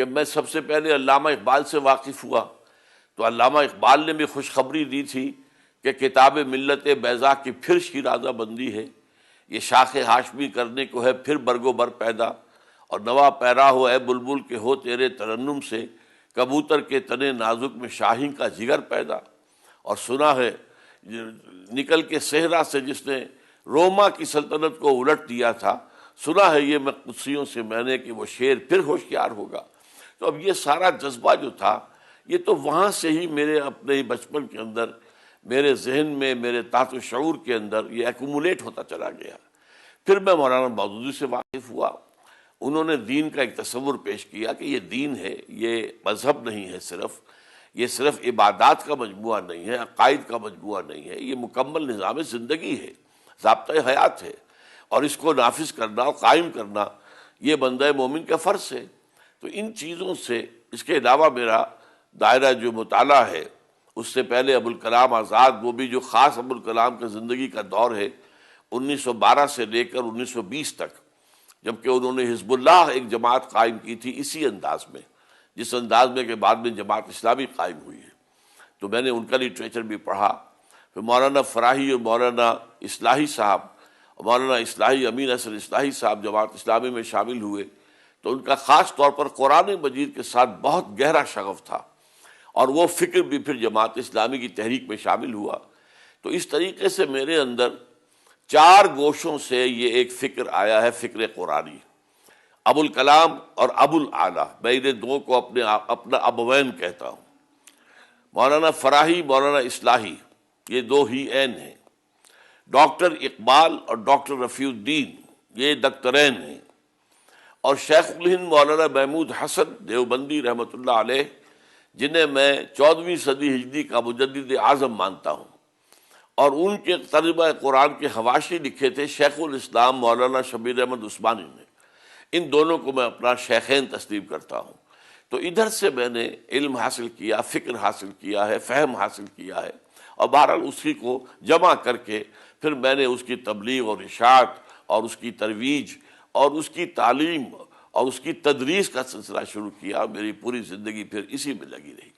جب میں سب سے پہلے علامہ اقبال سے واقف ہوا تو علامہ اقبال نے بھی خوشخبری دی تھی کہ کتاب ملت بیضا کی پھر شیرازہ بندی ہے، یہ شاخ ہاشمی کرنے کو ہے پھر برگ و بر پیدا، اور نوا پیرا ہو اے بلبل کہ ہو تیرے ترنم سے کبوتر کے تنے نازک میں شاہین کا جگر پیدا۔ اور سنا ہے نکل کے صحرا سے جس نے روما کی سلطنت کو الٹ دیا تھا، سنا ہے یہ میں قدسیوں سے میں نے کہ وہ شیر پھر ہوشیار ہوگا۔ تو اب یہ سارا جذبہ جو تھا یہ تو وہاں سے ہی میرے اپنے ہی بچپن کے اندر، میرے ذہن میں، میرے تحت شعور کے اندر یہ ایکومولیٹ ہوتا چلا گیا۔ پھر میں مولانا مودودی سے واقف ہوا، انہوں نے دین کا ایک تصور پیش کیا کہ یہ دین ہے، یہ مذہب نہیں ہے، یہ صرف عبادات کا مجموعہ نہیں ہے، عقائد کا مجموعہ نہیں ہے، یہ مکمل نظام زندگی ہے، ضابطۂ حیات ہے، اور اس کو نافذ کرنا اور قائم کرنا یہ بندہ مومن کا فرض ہے۔ تو ان چیزوں سے اس کے علاوہ میرا دائرہ جو مطالعہ ہے، اس سے پہلے ابوالکلام آزاد، وہ بھی جو خاص ابوالکلام کا زندگی کا دور ہے 1912 سے لے کر 1920 تک، جبکہ انہوں نے حزب اللہ ایک جماعت قائم کی تھی اسی انداز میں، جس انداز میں کہ بعد میں جماعت اسلامی قائم ہوئی ہے، تو میں نے ان کا لٹریچر بھی پڑھا۔ پھر مولانا فراہی اور مولانا اصلاحی صاحب، مولانا اصلاحی امین حسن اصلاحی صاحب جماعت اسلامی میں شامل ہوئے، تو ان کا خاص طور پر قرآن مجید کے ساتھ بہت گہرا شغف تھا، اور وہ فکر بھی پھر جماعت اسلامی کی تحریک میں شامل ہوا۔ تو اس طریقے سے میرے اندر 4 گوشوں سے یہ ایک فکر آیا ہے، فکر قرآنی۔ ابوالکلام اور ابوالعالیٰ، میں انہیں دو کو اپنا ابوین کہتا ہوں۔ مولانا فراہی، مولانا اصلاحی، یہ 2 ہی عین ہیں۔ ڈاکٹر اقبال اور ڈاکٹر رفیع الدین، یہ دکترین ہیں۔ اور شیخ الہند مولانا محمود حسن دیوبندی رحمۃ اللہ علیہ، جنہیں میں 14ویں صدی ہجری کا مجدد اعظم مانتا ہوں، اور ان کے ترجمہ قرآن کے حواشی لکھے تھے شیخ الاسلام مولانا شبیر احمد عثمانی نے۔ ان دونوں کو میں اپنا شیخین تسلیم کرتا ہوں۔ تو ادھر سے میں نے علم حاصل کیا، فکر حاصل کیا ہے، فہم حاصل کیا ہے، اور بہرحال اسی کو جمع کر کے پھر میں نے اس کی تبلیغ اور اشاعت اور اس کی ترویج اور اس کی تعلیم اور اس کی تدریس کا سلسلہ شروع کیا، اور میری پوری زندگی پھر اسی میں لگی رہی۔